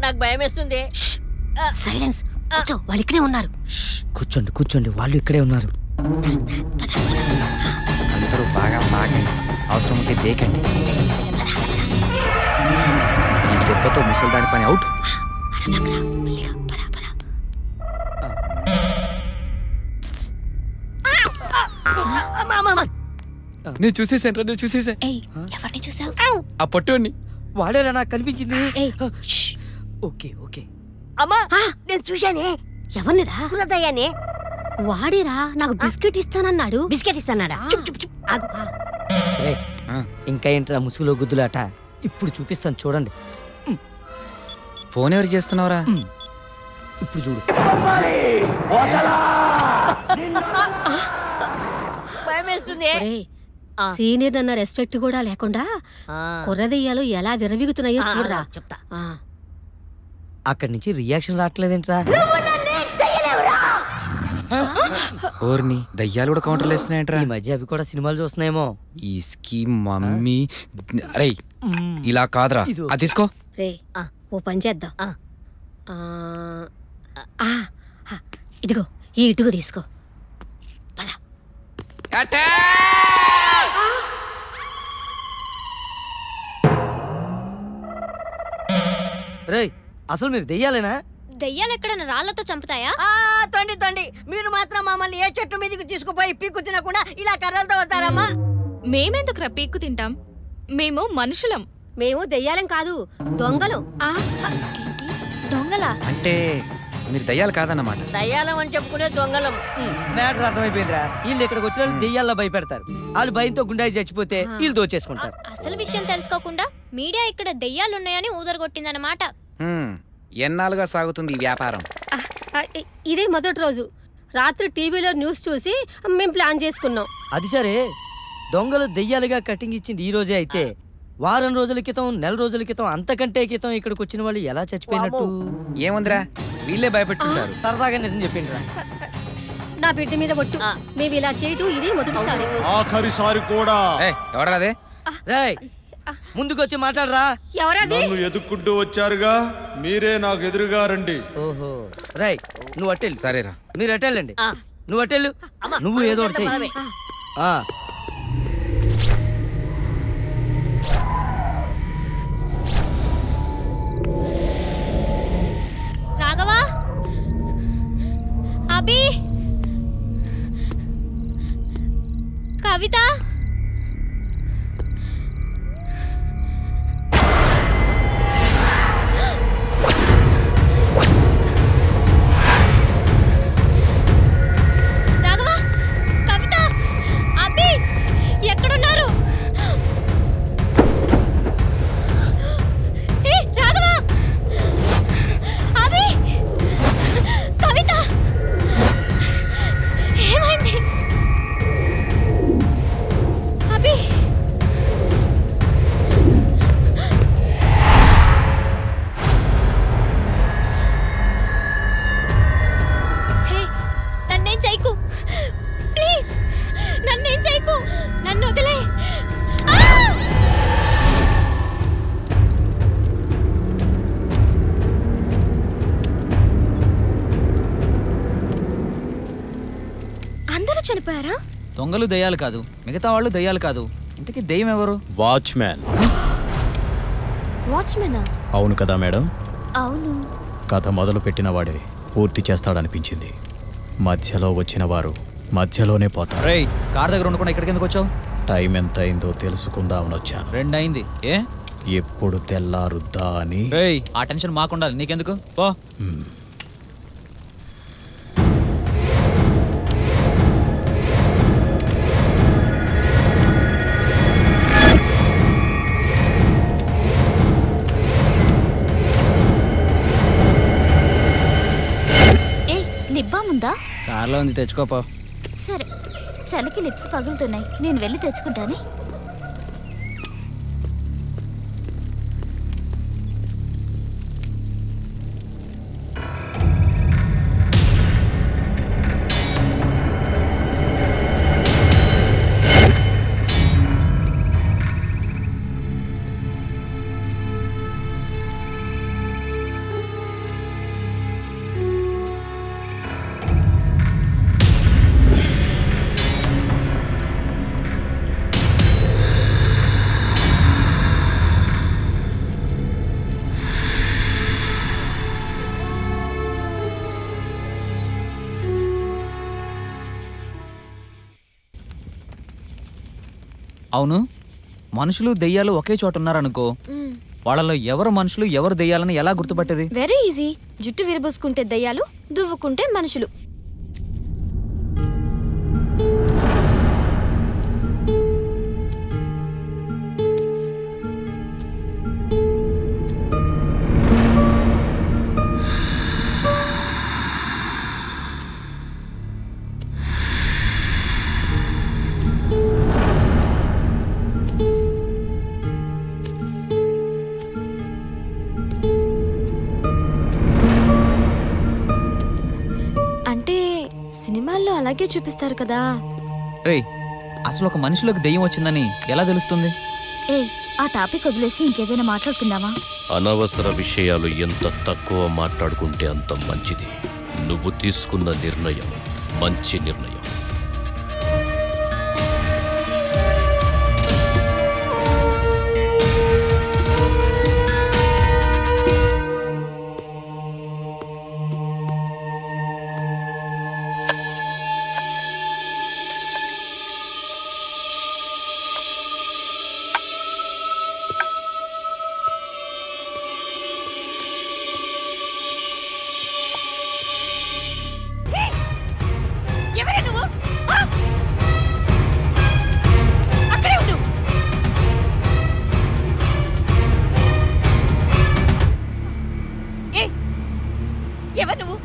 నాకు భయం వేస్తుంది. సైలెన్స్. కూర్చో, వాళ్ళు ఇక్కడే ఉన్నారు. కూర్చోండి కూర్చోండి, వాళ్ళు ఇక్కడే ఉన్నారు. అందరూ బాగా బాగండి, అవసరం ఉంటే దేకండి. ఈ దెబ్బతో ముసల్దాని పని అవుట్. నేను చూసేసాను, నేను చూసేసా. ఎవరిని చూసావు? ఆ పట్టుని. వాడేరా నాకు కనిపించింది. Okay okay. అమ్మా నేను చూశానే. ఎవరినిరా? కులదయ్యానే. వాడేరా, నాకు బిస్కెట్ ఇస్తానన్నాడు. బిస్కెట్ ఇస్తానాడా? ఇంకా ఏంట్రా ముసుగులో గుద్దులాట, ఇప్పుడు చూపిస్తాను చూడండి. ఫోన్ ఎవరికి చేస్తున్నావురా? ఇప్పుడు చూడు. భయం వేస్తుంది. సీనియర్ అన్న రెస్పెక్ట్ కూడా లేకుండా కుర్రదెయ్యాలు ఎలా విరవిగుతున్నాయో చూడరా. చెప్తా. అక్కడి నుంచి రియాక్షన్ రావట్లేదేంట్రా? ఓర్ని దయ్యాలు కూడా కౌంటర్లు వేస్తున్నాయంట్రా. ఈ మధ్య అవి కూడా సినిమాలు చూస్తున్నాయేమో. ఈ స్కీమ్ మమ్మీ. అరే ఇలా కాదురా, అది తీసుకో. రే ఓ పని చేద్దాం. ఇదిగో ఈ ఇటుకు తీసుకో. రేయ్ అసలు మీరు దెయ్యాలేనా? దెయ్యాలు ఎక్కడన్నా రాళ్లతో చంపుతాయా? తండి తండి, మీరు మాత్రం మమ్మల్ని ఏ చెట్టు మీదకి తీసుకుపోయి పీక్కు తినకుండా ఇలా కర్రలతో వస్తారమ్మా? మేమెందుకురా పీక్కు తింటాం? మేము మనుషులం. మేము దెయ్యాలం కాదు, దొంగలం. దొంగలా? అంటే మీరు దయ్యాలు కాదన్నమాట. దయ్యాలం అని చెప్పుకునే దొంగలం. మ్యాటర్ అర్థమైపోయిందిరా. వీళ్ళు ఇక్కడికి వచ్చిన వాళ్ళు దెయ్యాల్లో భయపెడతారు. వాళ్ళు భయంతో గుండాయి చచ్చిపోతే వీళ్ళు దోచేసుకుంటారు. అసలు విషయం తెలుసుకోకుండా మీడియా ఇక్కడ దెయ్యాలున్నాయని ఊదరగొట్టిందన్నమాట. ఎన్నాళ్ళుగా సాగుతుంది ఈ వ్యాపారం? ఇదే మొదటి రోజు. రాత్రి టీవీలో న్యూస్ చూసి మేము ప్లాన్ చేసుకున్నాం. అది సరే, దొంగలు దెయ్యాలుగా కటింగ్ ఇచ్చింది ఈ రోజే అయితే, వారం రోజుల క్రితం, నెల రోజుల క్రితం, అంతకంటే క్రితం ఇక్కడికి వచ్చిన వాళ్ళు ఎలా చచ్చిపోయినట్టు? ఏముందిరా, వీళ్ళే భయపెట్టుంటారు. సరదాగా నిజం చెప్పిండ్రా. నా బిడ్డ మీద ఒట్టు, మేము ఇలా చేయటం ఇదే మొదటిసారి. ఆఖరిసారి కూడా. ఎవరా అదే? రేయ్ ముందుకొచ్చి మాట్లాడరా. ఎవరది? నన్ను ఎదుక్కుంటూ వచ్చారుగా, మీరే నాకు ఎదురుగా రండి. ఓహో రై, నువ్వు అట్టెళ్ళు. సరేరా, మీరు అట్టెళ్ళండి. నువ్వు అట్టెళ్ళు, నువ్వు ఏదో ఒకటి చెయ్యి. రాఘవా, అభి, కవిత, రాఘవా, కవిత, అభి ఎక్కడున్నారు? రాఘవా, అభి, కవిత, ఏమైంది? అభి, నన్నేం చేయకు ప్లీజ్, నన్నేం చేయకు, నన్ను వదిలే. అందరూ చనిపోయారా? దొంగలు దయ్యాలు కాదు, మిగతా వాళ్ళు దయ్యాలు కాదు. ఇంతకీ దెయ్యం ఎవరు? వాచ్మ్యాన్. వాచ్మెనా? అవును కదా మేడం. అవును. కథ మొదలు పెట్టిన వాడే పూర్తి చేస్తాడనిపించింది. మధ్యలో వచ్చిన వారు మధ్యలోనే పోతారు. రేయ్, కార్ దగ్గర ఉండకుండా ఇక్కడికి ఎందుకు వచ్చావు? టైం ఎంత అయిందో తెలుసుకుందామని వచ్చాను. 2 అయింది. ఏ ఎప్పుడు తెల్లారుద్దా అని. రేయ్, ఆ టెన్షన్ మాకుండాలి, నీకెందుకు? పో. లిబ్బాముందా? కార్లో ఉంది, తెచ్చుకోపో. సరే, చలికి లిప్స్ పగులుతున్నాయి, నేను వెళ్ళి తెచ్చుకుంటానే. అవును, మనుషులు దెయ్యాలు ఒకే చోట ఉన్నారనుకో, వాళ్ళలో ఎవరు మనుషులు ఎవరు దెయ్యాలని ఎలా గుర్తుపట్టేది? Very easy. జుట్టు విరబోసుకుంటే దయ్యాలు, దువ్వుకుంటే మనుషులు. అంటే సినిమాల్లో అలాగే చూపిస్తారు కదా. రేయ్, అసలు ఒక మనిషిలోకి దెయ్యం వచ్చిందని ఎలా తెలుస్తుంది? ఏ ఆ టాపిక్ వదిలేసి ఇంకేదైనా మాట్లాడుకుందామా? అనవసర విషయాలు ఎంత తక్కువ మాట్లాడుకుంటే అంత మంచిది. నువ్వు తీసుకున్న నిర్ణయం మంచి నిర్ణయం. ఎవరే నువ్వు? అక్కడే ఉండు. ఎవరు నువ్వు?